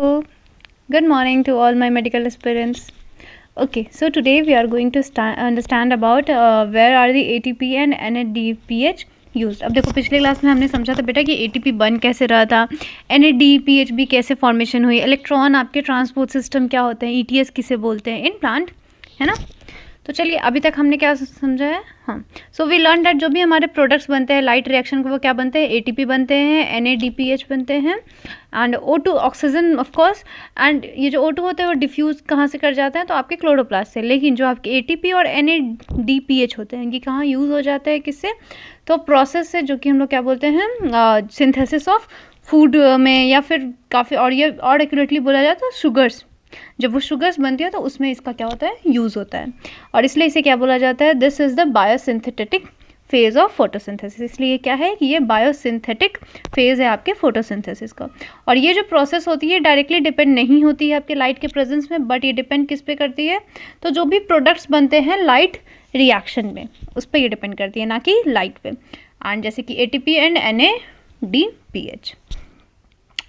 Hello, good morning to all my medical aspirants. Okay, so today we are going to understand about where are the ATP and NADPH used. अब देखो पिछले class में हमने समझा था बेटा कि ATP बन कैसे रहा था, NADPH भी कैसे फॉर्मेशन हुई, इलेक्ट्रॉन आपके ट्रांसपोर्ट सिस्टम क्या होते हैं, ETS किसे बोलते हैं इन प्लांट, है ना। तो चलिए अभी तक हमने क्या समझा है। हाँ, सो वी लर्न दैट जो भी हमारे प्रोडक्ट्स बनते हैं लाइट रिएक्शन को वो क्या बनते हैं, एटीपी बनते हैं, NADPH बनते हैं and O2 oxygen of course. And ये जो O2 होते हैं वो डिफ्यूज़ कहाँ से कर जाते हैं, तो आपके क्लोरोप्लास्ट से। लेकिन जो आपके ATP और NADPH होते हैं ये कहाँ यूज़ हो जाते हैं, किससे, तो प्रोसेस से, जो कि हम लोग क्या बोलते हैं सिंथेसिस ऑफ फूड में, या फिर काफ़ी और ये और एक्यूरेटली बोला जाए तो शुगर्स। जब वो शुगर्स बनती है तो उसमें इसका क्या होता है, यूज़ होता है, और इसलिए इसे क्या बोला जाता है, this is the biosynthetic phase of photosynthesis. इसलिए क्या है कि ये बायोसिंथेटिक फेज़ है आपके फोटोसिंथेसिस का। और ये जो प्रोसेस होती है डायरेक्टली डिपेंड नहीं होती है आपके लाइट के प्रेजेंस में, बट ये डिपेंड किस पे करती है, तो जो भी प्रोडक्ट्स बनते हैं लाइट रिएक्शन में उस पर ये डिपेंड करती है, ना कि लाइट पे। एंड जैसे कि ATP एंड NADPH।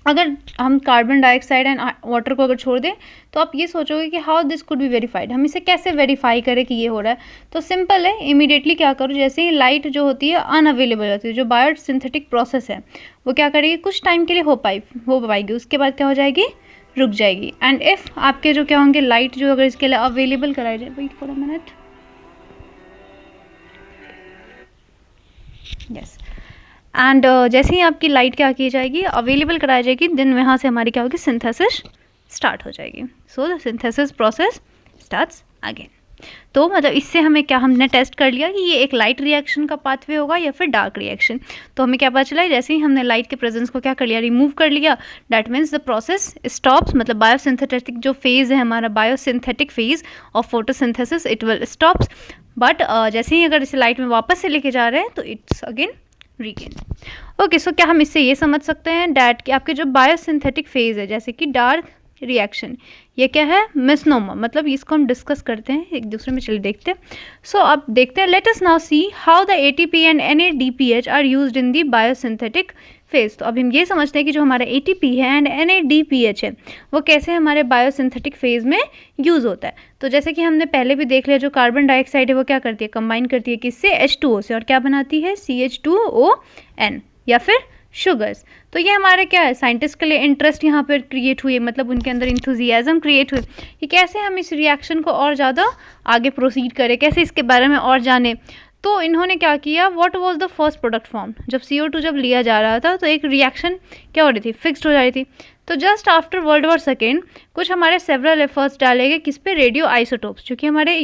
अगर हम कार्बन डाइऑक्साइड एंड वाटर को अगर छोड़ दें तो आप ये सोचोगे कि how this could be verified, हम इसे कैसे वेरीफाई करें कि ये हो रहा है। तो सिंपल है, इमीडिएटली क्या करो, जैसे ही लाइट जो होती है अनअवेलेबल होती है, जो बायोसिंथेटिक प्रोसेस है वो क्या करेगी, कुछ टाइम के लिए हो पाएगी, उसके बाद क्या हो जाएगी, रुक जाएगी। एंड इफ़ आपके जो क्या होंगे लाइट जो अगर इसके लिए अवेलेबल कराई जाए, wait for a minute, yes, and जैसे ही आपकी लाइट क्या की जाएगी, अवेलेबल कराई जाएगी, देन वहाँ से हमारी क्या होगी, सिंथेसिस स्टार्ट हो जाएगी। So the synthesis process starts again. तो मतलब इससे हमें क्या, हमने टेस्ट कर लिया कि ये एक लाइट रिएक्शन का पाथवे होगा या फिर डार्क रिएक्शन। तो हमें क्या पता चला, जैसे ही हमने लाइट के प्रेजेंस को क्या कर लिया, रिमूव कर लिया, that means the process stops. मतलब बायोसिंथेटिक जो फेज़ है हमारा, biosynthetic phase of photosynthesis, it will stops. But जैसे ही अगर इसे लाइट में वापस से लेके जा रहे हैं तो इट्स अगेन रीगेन। ओके, सो क्या हम इससे ये समझ सकते हैं डैट कि आपके जो बायोसिंथेटिक फेज़ है, जैसे कि डार्क रिएक्शन, ये क्या है, मिसनोमर। मतलब इसको हम डिस्कस करते हैं एक दूसरे में, चलिए देखते हैं। सो अब देखते हैं, let us now see how the ATP and NADPH are used in the biosynthetic phase. तो अब हम ये समझते हैं कि जो हमारा ATP है एंड NADPH है वो कैसे हमारे बायोसिंथेटिक फेज़ में यूज़ होता है। तो जैसे कि हमने पहले भी देख लिया, जो कार्बन डाइऑक्साइड है वो क्या करती है, कंबाइन करती है किससे, H2O से, और क्या बनाती है, CH2ON, या फिर शुगर्स। तो ये हमारे क्या है, साइंटिस्ट के लिए इंटरेस्ट यहाँ पर क्रिएट हुई, मतलब उनके अंदर इंथुजियाज्म क्रिएट हुई कि कैसे हम इस रिएक्शन को और ज़्यादा आगे प्रोसीड करें, कैसे इसके बारे में और जाने। तो इन्होंने क्या किया, what was the first product form, जब CO2 जब लिया जा रहा था तो एक रिएक्शन क्या हो रही थी, फिक्स्ड हो जा रही थी। तो just after world war second कुछ हमारे सेवरल एफर्ट्स डाले गए किस पे, रेडियो आइसोटोप्स, जो कि हमारे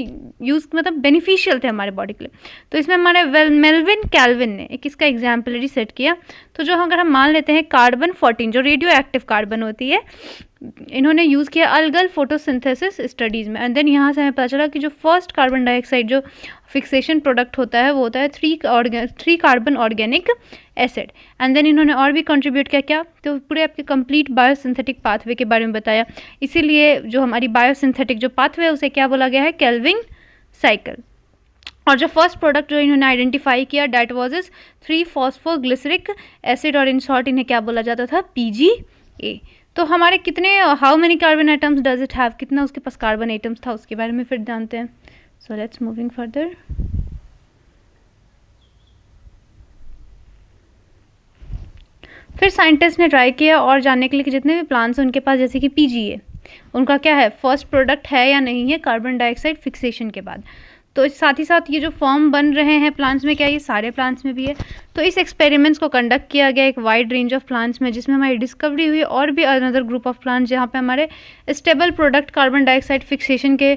यूज़ मतलब बेनिफिशियल थे हमारे बॉडी के लिए। तो इसमें हमारे मेल्विन कैल्विन ने एक इसका एग्जाम्पलरी सेट किया। तो जो अगर हम मान लेते हैं कार्बन 14 जो रेडियो एक्टिव कार्बन होती है, इन्होंने यूज़ किया अलगल फोटोसिंथेसिस स्टडीज़ में। एंड देन यहाँ से हमें पता चला कि जो फर्स्ट कार्बन डाइऑक्साइड जो फिक्सेशन प्रोडक्ट होता है वो होता है 3 carbon organic acid. And then इन्होंने और भी कंट्रीब्यूट किया क्या, तो पूरे आपके कंप्लीट बायोसिंथेटिक पाथवे के बारे में बताया। इसीलिए जो हमारी बायोसिंथेटिक जो पाथवे है उसे क्या बोला गया है, केल्विन साइकिल। और जो फर्स्ट प्रोडक्ट जो इन्होंने आइडेंटिफाई किया, डैट वाज इज 3-फॉस्फोग्लिसरिक एसिड, और इन शॉर्ट इन्हें क्या बोला जाता था, PGA। तो हमारे कितने, how many carbon atoms does it have, कितना उसके पास कार्बन एटम्स था, उसके बारे में फिर जानते हैं। So let's moving further. फिर साइंटिस्ट ने ट्राई किया और जानने के लिए कि जितने भी प्लांट्स हैं उनके पास जैसे कि PGA, उनका क्या है, फर्स्ट प्रोडक्ट है या नहीं है कार्बन डाइऑक्साइड फिक्सेशन के बाद। तो साथ ही साथ ये जो फॉर्म बन रहे हैं प्लांट्स में, क्या ये सारे प्लांट्स में भी है। तो इस एक्सपेरिमेंट्स को कंडक्ट किया गया एक वाइड रेंज ऑफ प्लांट्स में, जिसमें हमारी डिस्कवरी हुई और भी अनदर ग्रुप ऑफ प्लांट्स जहाँ पे हमारे stable product carbon dioxide fixation के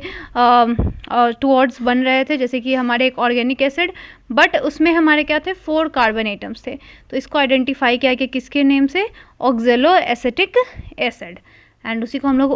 टुवर्ड्स बन रहे थे, जैसे कि हमारे एक ऑर्गेनिक एसिड, बट उसमें हमारे क्या थे, 4 कार्बन एटम्स थे। तो इसको आइडेंटिफाई किया कि किसके नेम से, ऑक्जेलो एसिटिक एसिड, एंड उसी को हम लोग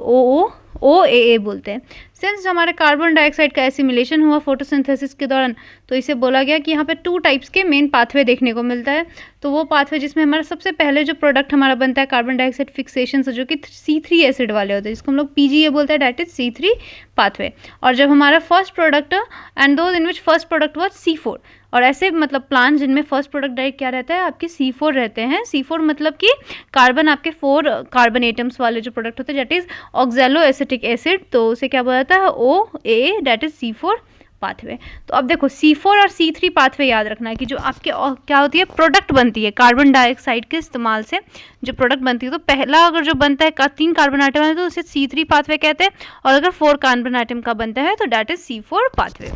OAA बोलते हैं। सिंस हमारे कार्बन डाइऑक्साइड का एसिमिलेशन हुआ फोटोसिंथेसिस के दौरान, तो इसे बोला गया कि यहाँ पे 2 टाइप्स के मेन पाथवे देखने को मिलता है। तो वो पाथवे जिसमें हमारा सबसे पहले जो प्रोडक्ट हमारा बनता है कार्बन डाइऑक्साइड फिक्सेशन से, जो कि C3 एसिड वाले होते हैं, जिसको हम लोग PGA बोलते हैं, डैट इज C3 पाथवे। और जब हमारा first product, and those in which first product was C4, और ऐसे मतलब प्लांट्स जिनमें फर्स्ट प्रोडक्ट डायरेक्ट क्या रहता है, आपके C4 रहते हैं। C4 मतलब कि कार्बन, आपके 4 कार्बन एटम्स वाले जो प्रोडक्ट होते हैं, दैट इज ऑक्जेलो एसिटिक एसिड, तो उसे क्या बोला जाता है, OA, that is C4 pathway. तो अब देखो C4 और C3 पाथवे याद रखना है कि जो आपके क्या होती है, प्रोडक्ट बनती है कार्बन डाइऑक्साइड के इस्तेमाल से जो प्रोडक्ट बनती है, तो पहला अगर जो बनता है 3 कार्बन आइटम है तो उसे C3 पाथवे कहते हैं, और अगर 4 कार्बन आइटम का बनता है तो that is C4 pathway.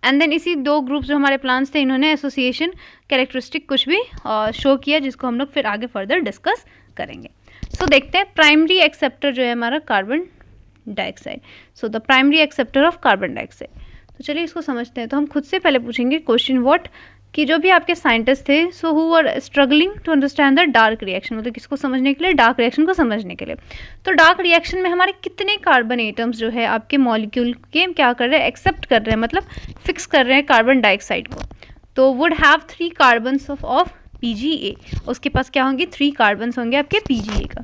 And then इसी 2 ग्रुप जो हमारे प्लांट्स थे, इन्होंने एसोसिएशन कैरेक्टरिस्टिक कुछ भी शो किया, जिसको हम लोग फिर आगे फर्दर डिस्कस करेंगे। सो देखते हैं प्राइमरी एक्सेप्टर जो है हमारा carbon dioxide. So the primary acceptor of carbon dioxide, तो चलिए इसको समझते हैं। तो हम खुद से पहले पूछेंगे क्वेश्चन व्हाट, कि जो भी आपके साइंटिस्ट थे, so who are struggling to understand the dark reaction, मतलब किसको समझने के लिए, डार्क रिएक्शन को समझने के लिए। तो डार्क रिएक्शन में हमारे कितने कार्बन एटम्स जो है आपके मॉलिक्यूल के क्या कर रहे हैं, एक्सेप्ट कर रहे हैं, मतलब फिक्स कर रहे हैं कार्बन डाइऑक्साइड को। तो would have 3 carbons of PgA, उसके पास क्या होंगे, 3 कार्बन्स होंगे आपके PgA का।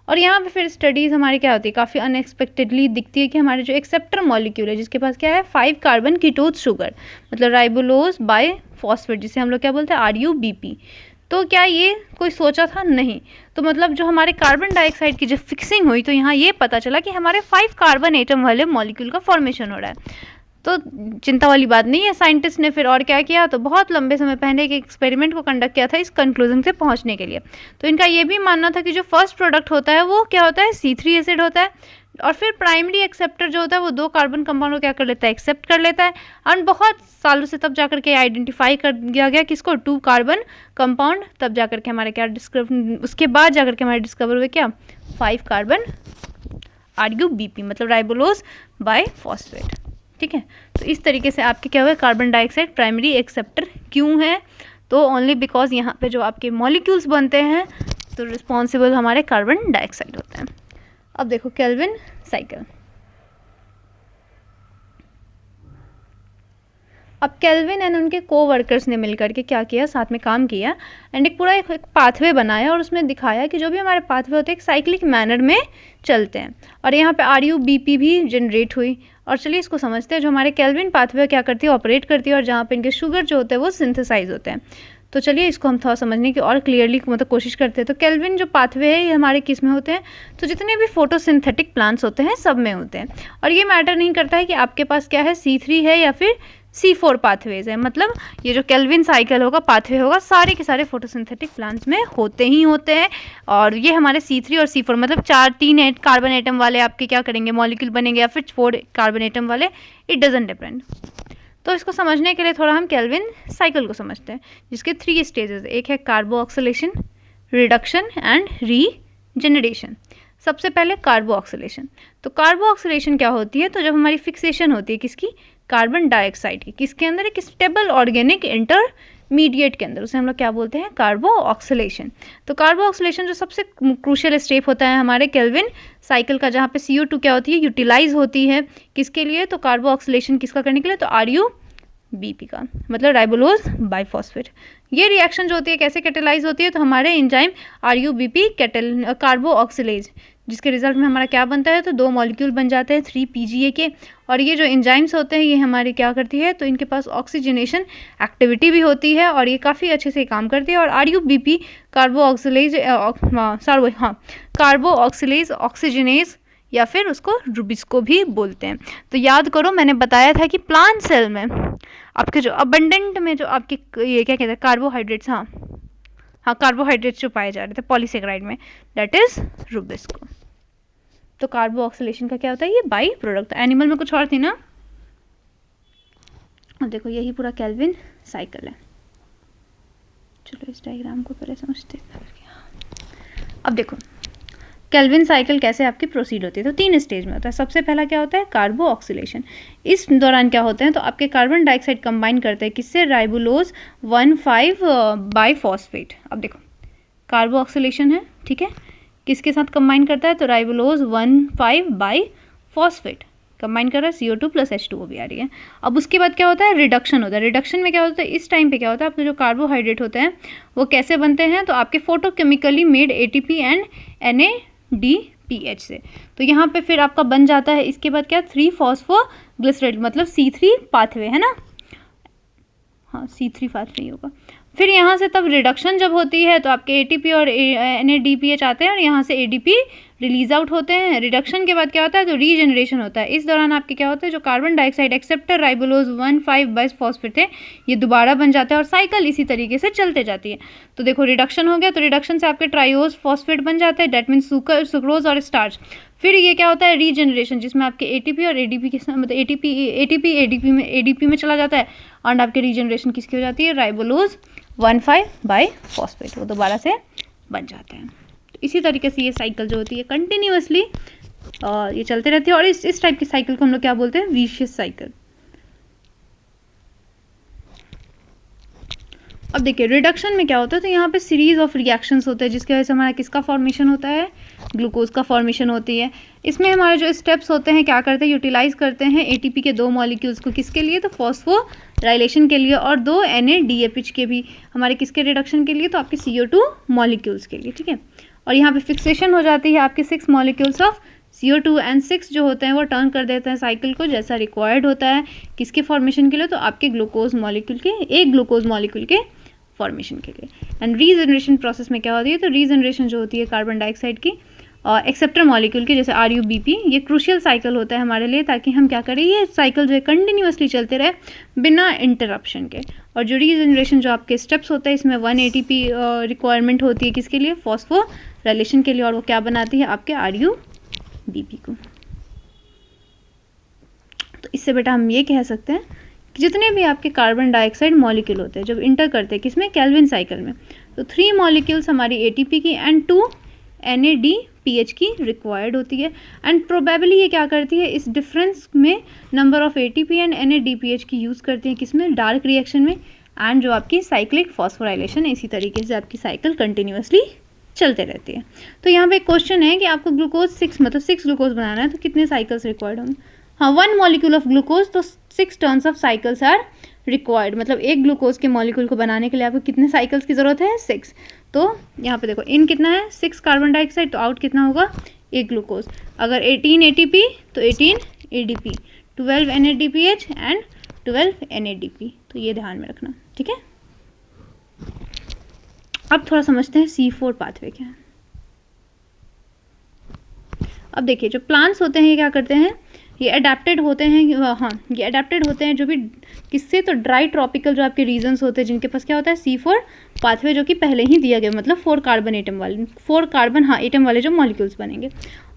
और यहाँ पे फिर स्टडीज़ हमारी क्या होती है, काफ़ी अनएक्सपेक्टेडली दिखती है कि हमारे जो एक्सेप्टर मॉलिक्यूल है, जिसके पास क्या है 5 कार्बन कीटोज शुगर, मतलब राइबोलोज बाय फॉस्फेट, जिसे हम लोग क्या बोलते हैं RUBP। तो क्या ये कोई सोचा था, नहीं। तो मतलब जो हमारे कार्बन डाइऑक्साइड की जब फिक्सिंग हुई, तो यहाँ ये पता चला कि हमारे 5 कार्बन एटम वाले मॉलिक्यूल का फॉर्मेशन हो रहा है। तो चिंता वाली बात नहीं है, साइंटिस्ट ने फिर और क्या किया, तो बहुत लंबे समय पहले एक एक्सपेरिमेंट को कंडक्ट किया था इस कंक्लूजन से पहुंचने के लिए। तो इनका ये भी मानना था कि जो फर्स्ट प्रोडक्ट होता है वो क्या होता है, C3 एसिड होता है, और फिर प्राइमरी एक्सेप्टर जो होता है वो 2 कार्बन कंपाउंड को क्या कर लेता है, एक्सेप्ट कर लेता है। और बहुत सालों से तब जाकर के आइडेंटिफाई कर दिया गया किसको, 2 कार्बन कंपाउंड, तब जाकर के हमारे क्या उसके बाद जाकर के हमारे डिस्कवर हुए क्या, 5 कार्बन RUBP, मतलब राइबोलोज बाय फॉस्फेट। ठीक है, तो इस तरीके से आपके क्या हुआ, कार्बन डाइऑक्साइड प्राइमरी एक्सेप्टर क्यों है, तो ओनली बिकॉज यहाँ पे जो आपके मॉलिक्यूल्स बनते हैं तो रिस्पॉन्सिबल हमारे कार्बन डाइऑक्साइड होते हैं। अब देखो केल्विन साइकिल। अब केल्विन एंड उनके कोवर्कर्स ने मिलकर के क्या किया, साथ में काम किया एंड एक पूरा एक पाथवे बनाया, और उसमें दिखाया कि जो भी हमारे पाथवे होते हैं एक साइक्लिक मैनर में चलते हैं, और यहाँ पे RUBP भी जनरेट हुई। और चलिए इसको समझते हैं, जो हमारे केल्विन पाथवे क्या करती है, ऑपरेट करती है, और जहाँ पे इनके शुगर जो होते हैं वो सिंथेसाइज होते हैं। तो चलिए इसको हम थोड़ा समझने की और क्लियरली मतलब कोशिश करते हैं। तो केल्विन जो पाथवे है ये हमारे किस में होते हैं, तो जितने भी फोटोसिंथेटिक प्लांट्स होते हैं सब में होते हैं, और ये मैटर नहीं करता है कि आपके पास क्या है, C3 है या फिर C4 पाथवेज है, मतलब ये जो केल्विन साइकिल होगा, पाथवे होगा, सारे के सारे फोटोसिंथेटिक प्लांट्स में होते ही होते हैं। और ये हमारे C3 और C4 मतलब 3 कार्बन एटम वाले आपके क्या करेंगे, मॉलिक्यूल बनेंगे, या फिर 4 कार्बन एटम वाले, इट डजंट डिपेंड। तो इसको समझने के लिए थोड़ा हम केल्विन साइकिल को समझते हैं, जिसके 3 स्टेजेस, एक है कार्बो ऑक्सीलेशन, रिडक्शन एंड रीजेनरेशन। सबसे पहले कार्बो ऑक्सीलेशन। तो कार्बो ऑक्सीलेशन क्या होती है, तो जब हमारी फिक्सेशन होती है किसकी, कार्बन डाइऑक्साइड की, किसके अंदर, एक स्टेबल ऑर्गेनिक इंटरमीडिएट के अंदर, उसे हम लोग क्या बोलते हैं, कार्बो ऑक्सीलेशन। तो कार्बो ऑक्सीलेशन जो सबसे क्रूशियल स्टेप होता है हमारे केल्विन साइकिल का, जहाँ पे CO2 क्या होती है, यूटिलाइज होती है किसके लिए, तो कार्बो ऑक्सीलेशन किसका करने के लिए, तो RUBP का, मतलब राइबोलोज बाइफॉस्फेट। ये रिएक्शन जो होती है कैसे कैटेलाइज होती है, तो हमारे एंजाइम RUBP कार्बो ऑक्सीलेज, जिसके रिजल्ट में हमारा क्या बनता है, तो 2 मॉलिक्यूल बन जाते हैं 3 PgA के। और ये जो एंजाइम्स होते हैं ये हमारे क्या करती है, तो इनके पास ऑक्सीजनेशन एक्टिविटी भी होती है, और ये काफ़ी अच्छे से काम करती है। और RUBP कार्बो ऑक्सीलेज कार्बो ऑक्सीलेज ऑक्सीजनेज, या फिर उसको रुबिस्को भी बोलते हैं। तो याद करो, मैंने बताया था कि प्लांट सेल में आपके जो अबंडेंट में जो आपके ये क्या कहते हैं, कार्बोहाइड्रेट्स, हाँ कार्बोहाइड्रेट्स जो पाए जा रहे थे पॉलीसेकेराइड में, दैट इज रुबिस्को। तो कार्बो ऑक्सीलेशन का क्या होता है, ये बाई प्रोडक्ट। एनिमल में कुछ और थी ना, और देखो यही पूरा केल्विन साइकिल है। चलो इस डायग्राम को पहले समझते हैं। अब देखो केल्विन साइकिल कैसे आपकी प्रोसीड होती है, तो 3 स्टेज में होता है। सबसे पहला क्या होता है, कार्बो ऑक्सीलेशन। इस दौरान क्या होते हैं, तो आपके कार्बन डाइऑक्साइड कंबाइन करते हैं किससे, राइबोलोज 1,5 बाइफॉस्फेट। अब देखो कार्बो ऑक्सीलेशन है, ठीक है, किसके साथ कंबाइन करता है, तो राइबोलोज 1,5 बाइफॉस्फेट कंबाइन कर रहा है, CO2 + H2O भी आ रही है। अब उसके बाद क्या होता है, रिडक्शन होता है। रिडक्शन में क्या होता है, इस टाइम पे क्या होता है, आपके जो कार्बोहाइड्रेट होते हैं वो कैसे बनते हैं, तो आपके photochemically made ATP and NADPH से। तो यहाँ पे फिर आपका बन जाता है, इसके बाद क्या, 3 फॉस्फोग्लिसराइड, मतलब C3 पाथवे, है ना। हाँ C3 पाथवे होगा। फिर यहाँ से तब रिडक्शन जब होती है तो आपके ATP और NADPH आते हैं और यहाँ से ADP रिलीज आउट होते हैं। रिडक्शन के बाद क्या होता है, तो रीजनरेशन होता है। इस दौरान आपके क्या होता है, जो कार्बन डाइऑक्साइड एक्सेप्टर राइबोलोज 1,5 बाइफॉस्फेट थे ये दोबारा बन जाता है और साइकिल इसी तरीके से चलते जाती है। तो देखो रिडक्शन हो गया, तो रिडक्शन से आपके ट्राइओज फॉस्फेट बन जाते हैं, डेट मीन्स सुक्रोज और स्टार्च। फिर ये क्या होता है, रीजनरेशन, जिसमें आपके ATP और ADP के मतलब ADP में चला जाता है और आपके रीजनरेशन किसकी हो जाती है, राइबोलोज 1,5 बाइफॉस्फेट, वो दोबारा से बन जाते हैं। तो इसी तरीके से ये साइकिल जो होती है कंटिन्यूअसली ये चलते रहती है और इस टाइप की साइकिल को हम लोग क्या बोलते हैं, विशियस साइकिल। अब देखिए रिडक्शन में क्या होता है, तो यहाँ पे सीरीज ऑफ रिएक्शंस होते हैं जिसकी वजह से हमारा किसका फॉर्मेशन होता है, ग्लूकोज का फॉर्मेशन होती है। इसमें हमारे जो स्टेप्स होते हैं क्या करते हैं, यूटिलाइज करते हैं ATP के 2 मॉलिक्यूल्स को, किसके लिए, तो फॉस्फोराइलेशन के लिए, और 2 NADPH के भी हमारे किसके रिडक्शन के लिए, तो आपके CO2 मॉलिक्यूल्स के लिए, ठीक है। और यहाँ पे फिक्सेशन हो जाती है आपके 6 मॉलिक्यूल्स ऑफ CO2 एंड 6 जो होते हैं वो टर्न कर देते हैं साइकिल को जैसा रिक्वायर्ड होता है किसके फॉर्मेशन के लिए, तो आपके ग्लूकोज मॉलिक्यूल के, एक ग्लूकोज मॉलिक्यूल के फॉर्मेशन के लिए। एंड रीजनरेशन प्रोसेस में क्या होती है, तो रीजनरेशन जो होती है कार्बन डाइऑक्साइड की और एक्सेप्टर मॉलिक्यूल की, जैसे RUBP, ये क्रूशियल साइकिल होता है हमारे लिए, ताकि हम क्या करें, ये साइकिल जो है कंटिन्यूअसली चलते रहे बिना इंटरप्शन के। और जो रीजनरेशन जो आपके स्टेप्स होता है इसमें 1 ATP रिक्वायरमेंट होती है किसके लिए, फॉस्फोराइलेशन के लिए, और वो क्या बनाती है आपके RUBP को। तो इससे बेटा हम ये कह सकते हैं कि जितने भी आपके कार्बन डाइऑक्साइड मॉलिक्यूल होते हैं जब इंटर करते हैं किसमें, केल्विन साइकिल में, तो 3 मॉलिक्यूल्स हमारी ATP की एंड 2 NADPH की रिक्वायर्ड होती है। एंड प्रोबेबली ये क्या करती है, इस डिफरेंस में number of ATP and NADPH की यूज़ करती है किसमें, डार्क रिएक्शन में, एंड जो आपकी साइक्लिक फॉस्फोराइलेशन है, इसी तरीके से आपकी साइकिल कंटिन्यूअसली चलते रहती है। तो यहाँ पे एक क्वेश्चन है कि आपको ग्लूकोज 6 मतलब 6 ग्लूकोज बनाना है तो कितने साइकिल्स रिक्वायर्ड होंगे। हाँ, 1 मॉलिक्यूल ऑफ ग्लूकोज, तो 6 turns of cycles are required, मतलब एक ग्लूकोज के मॉलिक्यूल को बनाने के लिए आपको कितने साइकिल्स की ज़रूरत है, 6। तो यहाँ पे देखो इन कितना है, 6 कार्बन डाइऑक्साइड, तो आउट कितना होगा, 1 ग्लूकोज। अगर 18 ATP तो 18 ADP, 12 NADPH एंड 12 NADP, तो ये ध्यान में रखना, ठीक है। अब थोड़ा समझते हैं C4 पाथवे क्या है। अब देखिए जो प्लांट्स होते हैं ये क्या करते हैं, ये अडेप्टेड होते हैं, हाँ ये अडेप्टेड होते हैं जो भी किससे, तो ड्राई ट्रॉपिकल जो आपके रीजन्स होते हैं जिनके पास क्या होता है C4 पाथवे, जो कि पहले ही दिया गया, मतलब 4 कार्बन एटम वाले, 4 कार्बन हाँ एटम वाले जो मॉलिक्यूल्स बनेंगे।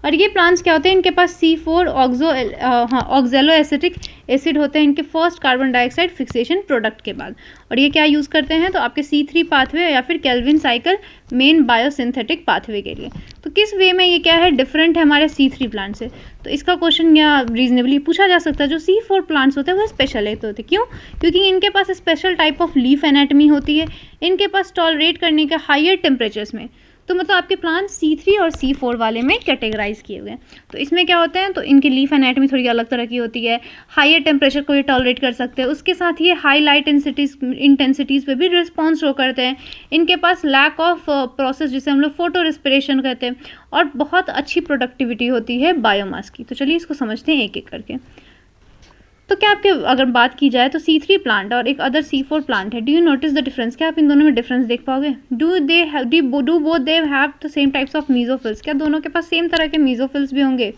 और ये प्लांट्स क्या होते हैं, इनके पास C4 ऑक्जेलो एसिटिक एसिड होते हैं इनके first carbon dioxide fixation product के बाद। और ये क्या यूज़ करते हैं, तो आपके C3 पाथवे या फिर Calvin cycle main biosynthetic pathway के लिए। तो किस वे में ये क्या है, डिफरेंट है हमारे C3 प्लांट से, तो इसका क्वेश्चन या रीजनेबली पूछा जा सकता है। जो C4 प्लांट्स होते हैं वो स्पेशल होते हैं, क्यों, क्योंकि इनके पास special type of leaf anatomy होती है, इनके पास टॉलरेट करने के हायर टेम्परेचर्स में, तो मतलब आपके प्लांट C3 और C4 वाले में कैटेगराइज किए हुए हैं। तो इसमें क्या होते हैं, तो इनकी लीफ एनाटमी थोड़ी अलग तरह की होती है, हायर टेम्परेचर को ये टॉलरेट कर सकते हैं, उसके साथ ये हाई लाइट इंटेंसिटीज़ पे भी रिस्पॉन्स शो करते हैं। इनके पास लैक ऑफ प्रोसेस जिसे हम लोग फोटो रेस्पिरेशन कहते हैं, और बहुत अच्छी प्रोडक्टिविटी होती है बायोमास की। तो चलिए इसको समझते हैं एक एक करके। तो क्या आपके अगर बात की जाए तो C3 प्लांट और एक अदर C4 प्लांट है, do you notice the difference, क्या आप इन दोनों में डिफरेंस देख पाओगे, do both they have the same types of mesophylls, क्या दोनों के पास सेम तरह के मीजोफिल्स भी होंगे,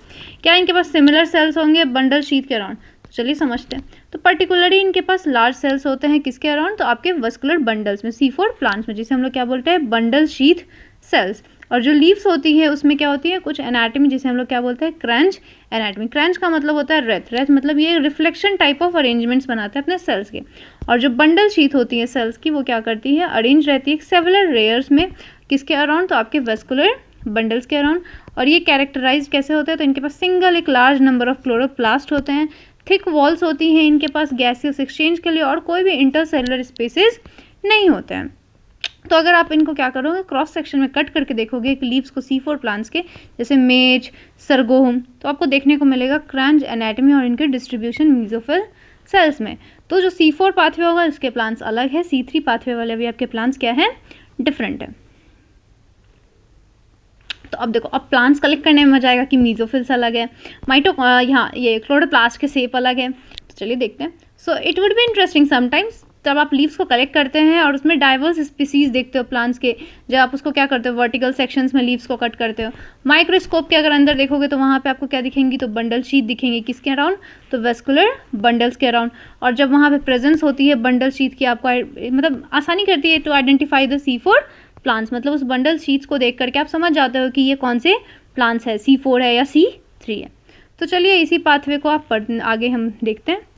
क्या इनके पास सिमिलर सेल्स होंगे बंडल शीथ के अराउंड। तो चलिए समझते हैं। तो पर्टिकुलरली इनके पास लार्ज सेल्स होते हैं किसके अराउंड, तो आपके वस्कुलर बंडल्स में, C4 प्लांट्स में, जिसे हम लोग क्या बोलते हैं, बंडल शीथ सेल्स। और जो लीव्स होती है उसमें क्या होती है, कुछ एनाटमी जिसे हम लोग क्या बोलते हैं, क्रंच एनाटमी। क्रंच का मतलब होता है रेथ मतलब ये रिफ्लेक्शन टाइप ऑफ अरेंजमेंट्स बनाते हैं अपने सेल्स के। और जो बंडल शीथ होती है सेल्स की वो क्या करती है, अरेंज रहती है सेवरल लेयर्स में किसके अराउंड, तो आपके वेस्कुलर बंडल्स के अराउंड। और ये कैरेक्टराइज कैसे होते हैं, तो इनके पास सिंगल एक लार्ज नंबर ऑफ क्लोरोप्लास्ट होते हैं, थिक वॉल्स होती हैं इनके पास गैसियस एक्सचेंज के लिए, और कोई भी इंटरसेलुलर स्पेसेस नहीं होते हैं। तो अगर आप इनको क्या करोगे, क्रॉस सेक्शन में कट करके देखोगे कि लीव्स को C4 प्लांट्स के, जैसे मेज, सरगोहम, तो आपको देखने को मिलेगा क्रंच एनाटमी और इनके डिस्ट्रीब्यूशन मीजोफिल सेल्स में। तो जो C4 पाथवे होगा इसके प्लांट्स अलग है, C3 पाथवे वाले भी आपके प्लांट्स क्या है, डिफरेंट है। तो अब देखो, अब प्लांट्स कलेक्ट करने में मजा आएगा कि मीजोफिल्स अलग है, यहाँ ये क्लोरोप्लास्ट के शेप अलग है। तो चलिए देखते हैं। So it would be interesting sometimes तब आप लीव्स को कलेक्ट करते हैं और उसमें डाइवर्स स्पीसीज देखते हो प्लांट्स के, जब आप उसको क्या करते हो वर्टिकल सेक्शंस में लीव्स को कट करते हो। माइक्रोस्कोप के अगर अंदर देखोगे तो वहाँ पे आपको क्या दिखेंगी, तो बंडल शीट दिखेंगी, किसके अराउंड, तो वेस्कुलर बंडल्स के अराउंड। और जब वहाँ पे प्रेजेंस होती है बंडल शीट की, आपको मतलब आसानी करती है to identify the C4 plants, मतलब उस बंडल शीट्स को देख करके आप समझ जाते हो कि ये कौन से प्लांट्स है, C4 है या C3 है। तो चलिए इसी पाथवे को आप आगे हम देखते हैं।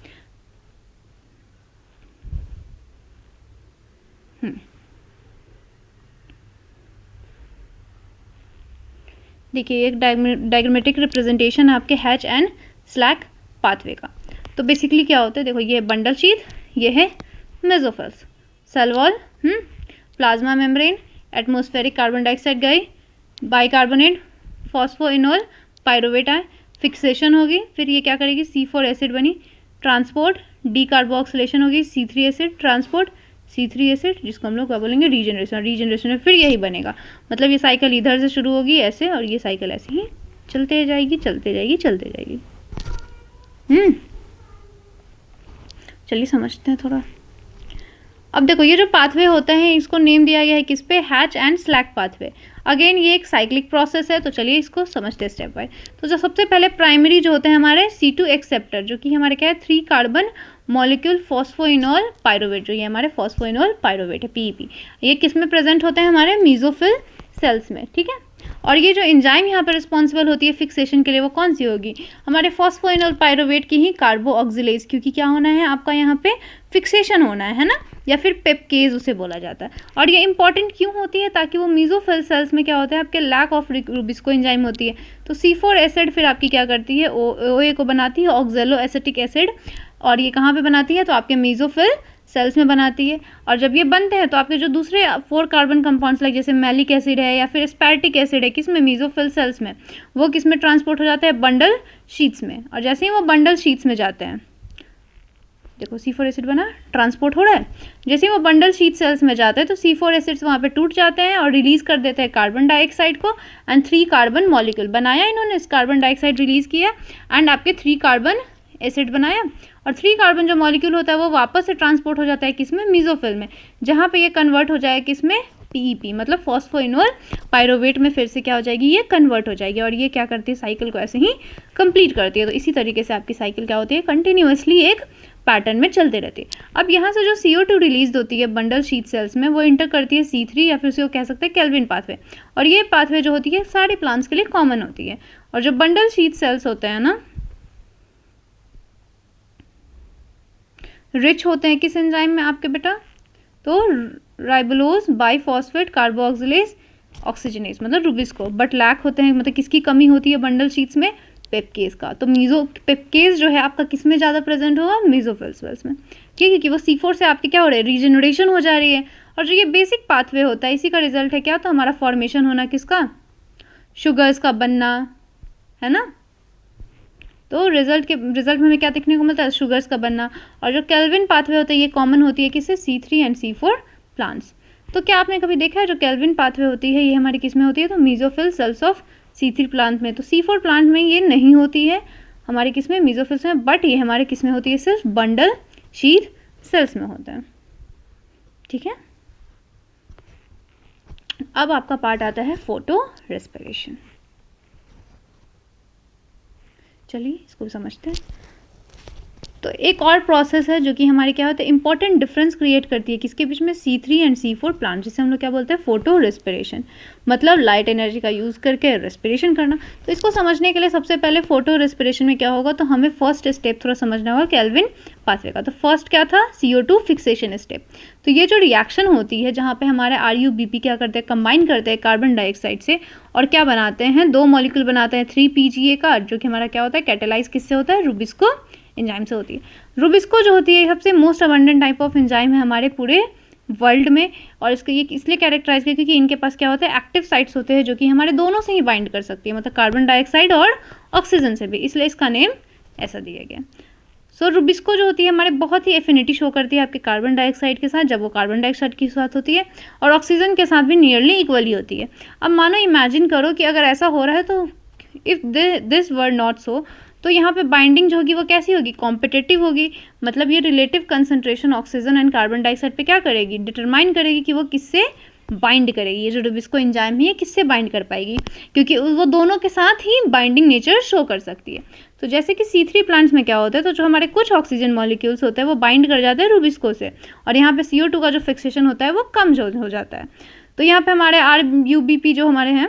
देखिए एक डायग्रामेटिक रिप्रेजेंटेशन है आपके हैच एंड स्लैक पाथवे का। तो बेसिकली क्या होता है, देखो ये बंडल शीट, ये है mesophylls, cell wall, plasma membrane, atmospheric carbon dioxide गई, बाइकार्बोनेट, फॉस्फोइनोल, पायरुवेट आए, फिक्सेशन होगी, फिर ये क्या करेगी, C4 एसिड बनी, ट्रांसपोर्ट, डीकार्बोक्सिलेशन होगी, C3 acid, transport, C3 acid, जिसको हम लोग क्या बोलेंगे, रीजनरेशन। रीजनरेशन में फिर यही बनेगा, मतलब ये साइकिल इधर से शुरू होगी ऐसे, और ये साइकिल ऐसे ही चलते जाएगी चलते जाएगी चलते जाएगी। चलिए समझते हैं थोड़ा। अब देखो ये जो पाथवे होता है इसको नेम दिया गया है किस पे, hatch and slack pathway. Again ये एक साइक्लिक प्रोसेस है, तो चलिए इसको समझते हैं स्टेप बाय। तो जो सबसे पहले प्राइमरी जो होते हैं हमारे C2 एक्सेप्टर, जो कि हमारे क्या है 3 कार्बन मॉलिक्यूल फॉस्फोइनोल पायरुवेट, जो ये हमारे फॉस्फोइनोल पायरुवेट है PEP, ये किस में प्रेजेंट होते हैं, हमारे मेसोफिल सेल्स में, ठीक है। और ये जो एंजाइम यहाँ पर रिस्पॉन्सिबल होती है फिक्सेशन के लिए, वो कौन सी होगी, हमारे फॉस्फोइनोल पायरुवेट की ही कार्बोऑक्सिलेज, क्योंकि क्या होना है आपका यहाँ पे फिक्सेशन होना है ना, या फिर पेपकेज उसे बोला जाता है। और ये इंपॉर्टेंट क्यों होती है, ताकि वो मेसोफिल सेल्स में क्या होता है आपके लैक ऑफ रुबिस्को एंजाइम होती है, तो C4 एसिड फिर आपकी क्या करती है, OA को बनाती है, ऑक्जेलो एसिटिक एसिड, और ये कहाँ पे बनाती है, तो आपके मेसोफिल सेल्स में बनाती है। और जब ये बनते हैं तो आपके जो दूसरे 4 कार्बन कंपाउंड्स लाइक जैसे मैलिक एसिड है या फिर एस्पार्टिक एसिड है, किस में, मेसोफिल सेल्स में, वो किस में ट्रांसपोर्ट हो जाता है, बंडल शीट्स में। और जैसे ही वो बंडल शीट्स में जाते हैं, देखो C4 एसिड बना, ट्रांसपोर्ट हो रहा है, जैसे ही वो बंडल शीट सेल्स में जाते हैं तो C4 एसिड्स वहाँ पे टूट जाते हैं और रिलीज कर देते हैं कार्बन डाइऑक्साइड को, एंड 3 कार्बन मॉलिक्यूल बनाया इन्होंने, इस कार्बन डाइऑक्साइड रिलीज किया एंड आपके 3 कार्बन एसिड बनाया, और 3 कार्बन जो मॉलिक्यूल होता है वो वापस से ट्रांसपोर्ट हो जाता है किसमें, मेसोफिल में, जहाँ पे ये कन्वर्ट हो जाएगा किसमें, PEP, मतलब फॉस्फोइनोल पायरुवेट में फिर से क्या हो जाएगी, ये कन्वर्ट हो जाएगी। और ये क्या करती है, साइकिल को ऐसे ही कंप्लीट करती है। तो इसी तरीके से आपकी साइकिल क्या होती है, कंटिन्यूअसली एक पैटर्न में चलते रहती है। अब यहाँ से जो CO2 रिलीज होती है बंडल शीट सेल्स में, वो इंटर करती है C3 या फिर उसको कह सकते हैं केल्विन पाथवे, और ये पाथवे जो होती है सारे प्लांट्स के लिए कॉमन होती है। और जो बंडल शीट सेल्स होते हैं ना, रिच होते हैं किस एंजाइम में आपके बेटा, तो राइबोलोज बाइफॉस्फेट कार्बोऑक्सिलेज ऑक्सीजनेज, मतलब रुबिस्को, बट लैक होते हैं, मतलब किसकी कमी होती है बंडल शीट्स में, पेपकेज का। तो पेपकेज जो है आपका किस में ज़्यादा प्रेजेंट होगा, मेसोफिल सेल्स में, ठीक है, क्योंकि वो C4 से आपके क्या हो रहा है, रीजनरेशन हो जा रही है। और जो ये बेसिक पाथवे होता है इसी का रिजल्ट है क्या, तो हमारा फॉर्मेशन होना किसका, शुगर्स का बनना, है ना। तो रिजल्ट में हमें क्या देखने को मिलता है, शुगर्स का बनना। और जो केल्विन पाथवे होता है ये कॉमन होती है किससे, C3 एंड C4 प्लांट्स। तो क्या आपने कभी देखा है जो केल्विन पाथवे होती है ये हमारी किस में होती है, तो mesophyll cells of C3 plant में। तो C4 प्लांट में ये नहीं होती है हमारे किस में, मेसोफिल्स में, बट ये हमारे किस में होती है, सिर्फ बंडल शीट सेल्स में होता है, ठीक है। अब आपका पार्ट आता है फोटो रेस्पिरेशन। चलिए इसको समझते हैं। तो एक और प्रोसेस है जो कि हमारे क्या होता है, इंपॉर्टेंट डिफरेंस क्रिएट करती है किसके बीच में, C3 एंड C4 प्लांट, जिसे हम लोग क्या बोलते हैं, फोटो रेस्पिरेशन, मतलब लाइट एनर्जी का यूज़ करके रेस्पिरेशन करना। तो इसको समझने के लिए सबसे पहले फोटो रेस्पिरेशन में क्या होगा, तो हमें फर्स्ट स्टेप थोड़ा समझना होगा केल्विन पाथवे का। तो फर्स्ट क्या था, CO2 फिक्सेशन स्टेप। तो ये जो रिएक्शन होती है जहाँ पे हमारे RUBP क्या करते हैं, कंबाइन करते हैं कार्बन डाइऑक्साइड से, और क्या बनाते हैं, 2 मॉलिक्यूल बनाते हैं 3PGA का, जो कि हमारा क्या होता है, कैटेलाइज किससे होता है, रुबिस्को एंजाइम से होती है। रुबिस्को जो होती है सबसे most abundant type of enzyme है हमारे पूरे वर्ल्ड में, और इसको ये इसलिए कैरेक्टराइज किया क्योंकि इनके पास क्या होता है, एक्टिव साइट्स होते हैं जो कि हमारे दोनों से ही बाइंड कर सकती है, मतलब कार्बन डाइऑक्साइड और ऑक्सीजन से भी, इसलिए इसका नेम ऐसा दिया गया। सो रुबिस्को जो होती है हमारे बहुत ही एफिनिटी शो करती है आपके कार्बन डाइऑक्साइड के साथ, जब वो कार्बन डाइऑक्साइड के साथ होती है, और ऑक्सीजन के साथ भी नियरली इक्वली होती है। अब मानो इमेजिन करो कि अगर ऐसा हो रहा है तो if this were not so, तो यहाँ पे बाइंडिंग जो होगी वो कैसी होगी, कॉम्पिटिटिव होगी। मतलब ये relative concentration oxygen and carbon dioxide पे क्या करेगी, डिटरमाइन करेगी कि वो किससे बाइंड करेगी। ये जो रुबिस्को एंजाइम है ये किससे बाइंड कर पाएगी, क्योंकि वो दोनों के साथ ही बाइंडिंग नेचर शो कर सकती है। तो जैसे कि C3 प्लांट्स में क्या होता है, तो जो हमारे कुछ ऑक्सीजन मॉलिक्यूल्स होते हैं वो बाइंड कर जाते हैं रुबिस्को से, और यहाँ पे CO2 का जो फिक्सेशन होता है वो कम हो जाता है। तो यहाँ पे हमारे RUBP जो हमारे हैं,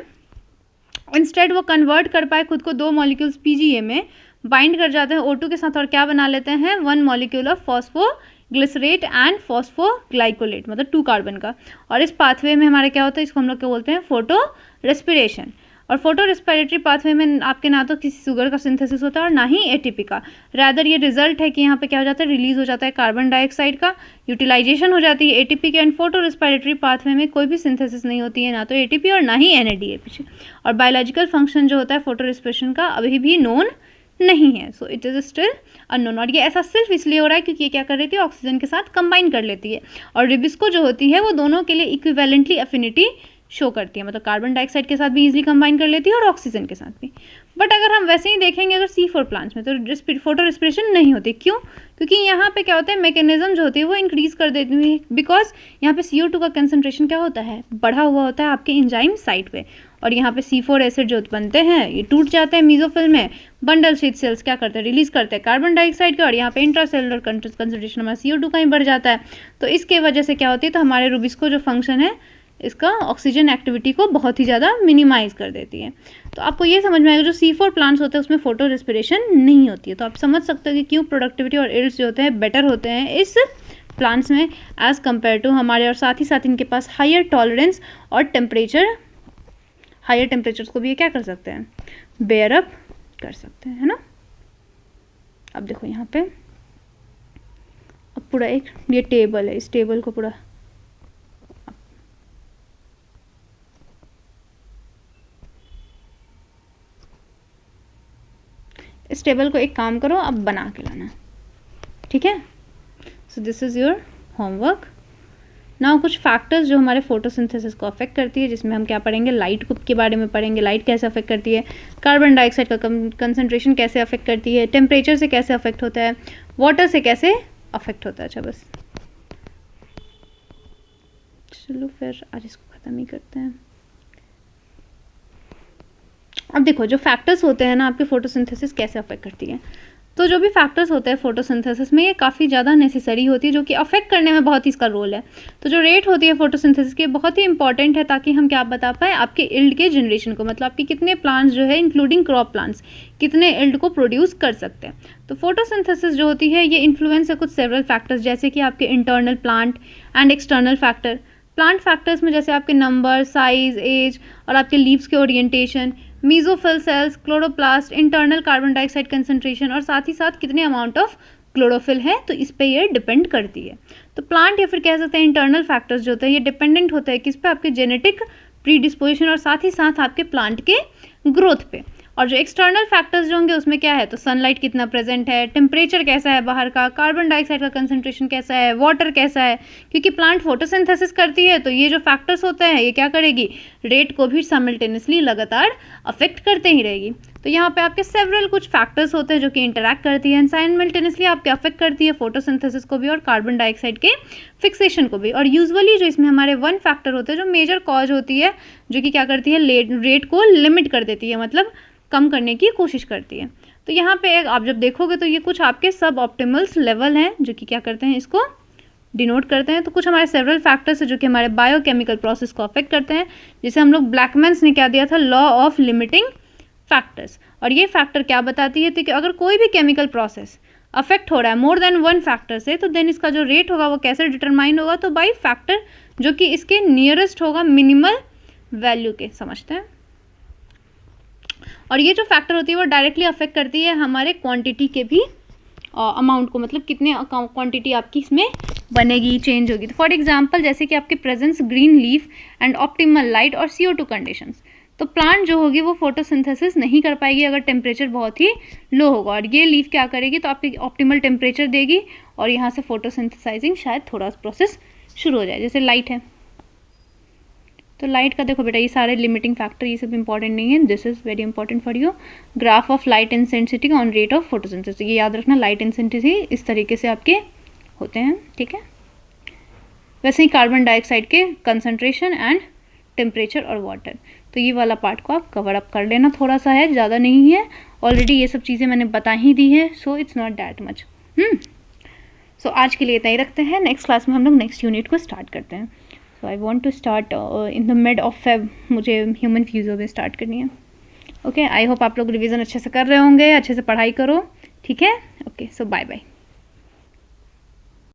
इंस्टेड वो कन्वर्ट कर पाए खुद को 2 मॉलिक्यूल्स PGA में, बाइंड कर जाते हैं O2 के साथ और क्या बना लेते हैं, 1 molecule of phosphoglycerate and phosphoglycolate, मतलब 2 कार्बन का। और इस पाथवे में हमारे क्या होता है, इसको हम लोग क्या बोलते हैं, फोटो रेस्पिरेशन। और फोटो रेस्पिरेटरी पाथवे में आपके ना तो किसी शुगर का सिंथेसिस होता है और ना ही ATP का, रैदर ये रिजल्ट है कि यहाँ पे क्या हो जाता है, रिलीज हो जाता है कार्बन डाइऑक्साइड का, यूटिलाइजेशन हो जाती है ATP के। एंड फोटो रेस्पिरेटरी पाथवे में कोई भी सिंथेसिस नहीं होती है, ना तो ATP और ना ही NADH। और बायोलॉजिकल फंक्शन जो होता है फोटो रेस्पिरेशन का अभी भी नोन नहीं है, so it is still unknown. और ये ऐसा सिर्फ इसलिए हो रहा है क्योंकि ये क्या कर लेती है, ऑक्सीजन के साथ कंबाइन कर लेती है। और रुबिस्को जो होती है वो दोनों के लिए इक्विवेलेंटली अफिनिटी शो करती है, मतलब कार्बन डाइऑक्साइड के साथ भी इजीली कंबाइन कर लेती है और ऑक्सीजन के साथ भी। बट अगर हम वैसे ही देखेंगे अगर C4 प्लांट्स में, तो फोटो रेस्पिरेशन नहीं होती। क्यों? क्योंकि यहाँ पे क्या होता है, मैकेनिज्म जो होती है वो इंक्रीज कर देती है, बिकॉज यहाँ पे CO2 का कंसंट्रेशन क्या होता है, बढ़ा हुआ होता है आपके एंजाइम साइट पे। और यहाँ पे C4 एसिड जो बनते हैं ये टूट जाते हैं मेसोफिल में, बंडल शीथ सेल्स क्या करते हैं, रिलीज करते हैं कार्बन डाइऑक्साइड का, और यहाँ पे इंट्रासेलुलर कंसंट्रेशन हमारा CO2 का ही बढ़ जाता है। तो इसके वजह से क्या होती है, तो हमारे रुबिस्को जो फंक्शन है इसका ऑक्सीजन एक्टिविटी को बहुत ही ज़्यादा मिनिमाइज कर देती है। तो आपको ये समझ में आएगा जो C4 प्लांट्स होते हैं उसमें फोटो रेस्पिरेशन नहीं होती है। तो आप समझ सकते हो कि क्यों प्रोडक्टिविटी और यील्ड्स जो होते हैं बेटर होते हैं इस प्लांट्स में एज़ कम्पेयर टू हमारे, और साथ ही साथ इनके पास हायर टॉलरेंस और टेम्परेचर, हायर टेम्परेचर्स को भी ये क्या कर सकते हैं, बेयर अप कर सकते हैं, है ना। अब देखो यहाँ पे अब पूरा एक ये टेबल है, इस टेबल को पूरा इस टेबल को एक काम करो अब बना के लाना, ठीक है। So this is your homework. Now कुछ फैक्टर्स जो हमारे फोटोसिंथेसिस को अफेक्ट करती है, जिसमें हम क्या पढ़ेंगे, लाइट के बारे में पढ़ेंगे, लाइट कैसे अफेक्ट करती है, कार्बन डाइऑक्साइड का कंसंट्रेशन कैसे अफेक्ट करती है, टेम्परेचर से कैसे अफेक्ट होता है, वाटर से कैसे अफेक्ट होता है। अच्छा बस चलो फिर आज इसको ख़त्म ही करते हैं। अब देखो जो फैक्टर्स होते हैं ना आपके फोटोसिंथेसिस कैसे अफेक्ट करती है, तो जो भी फैक्टर्स होते हैं फोटोसिंथेसिस में ये काफ़ी ज़्यादा नेसेसरी होती है, जो कि अफेक्ट करने में बहुत ही इसका रोल है। तो जो रेट होती है फोटोसिंथेसिस की बहुत ही इंपॉर्टेंट है, ताकि हम क्या बता पाए आपके इल्ड के जनरेशन को, मतलब आपके कितने प्लांट्स जो है इंक्लूडिंग क्रॉप प्लांट्स कितने इल्ड को प्रोड्यूस कर सकते हैं। तो फोटोसिंथेसिस जो होती है ये इन्फ्लुएंस है कुछ सेवरल फैक्टर्स, जैसे कि आपके internal plant and external factor. Plant factors में जैसे आपके नंबर, साइज, एज और आपके लीव्स के orientation, mesophyll cells, chloroplast, internal carbon dioxide concentration और साथ ही साथ कितने अमाउंट ऑफ क्लोरोफिल है, तो इस पे ये डिपेंड करती है। तो प्लांट या फिर कह सकते हैं इंटरनल फैक्टर्स जो होते हैं ये डिपेंडेंट होते हैं किस पे, आपके जेनेटिक प्रीडिस्पोजिशन और साथ ही साथ आपके प्लांट के ग्रोथ पे। और जो एक्सटर्नल फैक्टर्स जो होंगे उसमें क्या है, तो सनलाइट कितना प्रेजेंट है, टेम्परेचर कैसा है बाहर का, कार्बन डाइऑक्साइड का कंसंट्रेशन कैसा है, वाटर कैसा है, क्योंकि प्लांट फोटोसिंथेसिस करती है तो ये जो फैक्टर्स होते हैं ये क्या करेगी, रेट को भी साइमल्टेनियसली लगातार अफेक्ट करते ही रहेगी। तो यहाँ पे आपके सेवरल कुछ फैक्टर्स होते हैं जो कि इंटरैक्ट करती है, साइमल्टेनियसली आपके अफेक्ट करती है फोटोसिंथेसिस को भी और कार्बन डाइऑक्साइड के फिक्सेशन को भी। और यूजुअली जो इसमें हमारे 1 फैक्टर होते हैं जो मेजर कॉज होती है, जो कि क्या करती है, रेट को लिमिट कर देती है, मतलब कम करने की कोशिश करती है। तो यहाँ पे आप जब देखोगे तो ये कुछ आपके सब ऑप्टिमल्स लेवल हैं जो कि क्या करते हैं, इसको डिनोट करते हैं। तो कुछ हमारे सेवरल फैक्टर्स है जो कि हमारे बायोकेमिकल प्रोसेस को अफेक्ट करते हैं, जिसे हम लोग ब्लैकमैन्स ने क्या दिया था, लॉ ऑफ लिमिटिंग फैक्टर्स। और ये फैक्टर क्या बताती है कि अगर कोई भी केमिकल प्रोसेस अफेक्ट हो रहा है मोर देन 1 फैक्टर से, तो देन इसका जो रेट होगा वो कैसे डिटरमाइन होगा, तो बाई फैक्टर जो कि इसके नियरेस्ट होगा मिनिमल वैल्यू के, समझते हैं। और ये जो फैक्टर होती है वो डायरेक्टली अफेक्ट करती है हमारे क्वांटिटी के भी अमाउंट को, मतलब कितने क्वांटिटी आपकी इसमें बनेगी, चेंज होगी। तो फॉर एग्जांपल जैसे कि आपके presence green leaf and optimal light और CO2 कंडीशंस, तो प्लांट जो होगी वो फोटोसिंथेसिस नहीं कर पाएगी अगर टेम्परेचर बहुत ही लो होगा। और ये लीफ क्या करेगी, तो आपकी ऑप्टिमल टेम्परेचर देगी और यहाँ से फोटोसिंथेसाइजिंग शायद थोड़ा प्रोसेस शुरू हो जाए। जैसे लाइट है, तो लाइट का देखो बेटा, ये सारे लिमिटिंग फैक्टर ये सब इंपॉर्टेंट नहीं है, this is very important for you. Graph of light intensity on rate of photosynthesis, ये याद रखना, लाइट इंटेंसिटी इस तरीके से आपके होते हैं, ठीक है। वैसे ही कार्बन डाइऑक्साइड के कंसंट्रेशन एंड टेम्परेचर और वाटर, तो ये वाला पार्ट को आप कवर अप कर लेना, थोड़ा सा है, ज़्यादा नहीं है, ऑलरेडी ये सब चीज़ें मैंने बता ही दी है, so it's not that much. So आज के लिए इतना ही रखते हैं, नेक्स्ट क्लास में हम लोग नेक्स्ट यूनिट को स्टार्ट करते हैं। So I want to start in the mid of Feb, मुझे ह्यूमन फ्यूज़ो में स्टार्ट करनी है। ओके, आई होप आप लोग रिविज़न अच्छे से कर रहे होंगे, अच्छे से पढ़ाई करो, ठीक है। ओके, सो बाय बाय।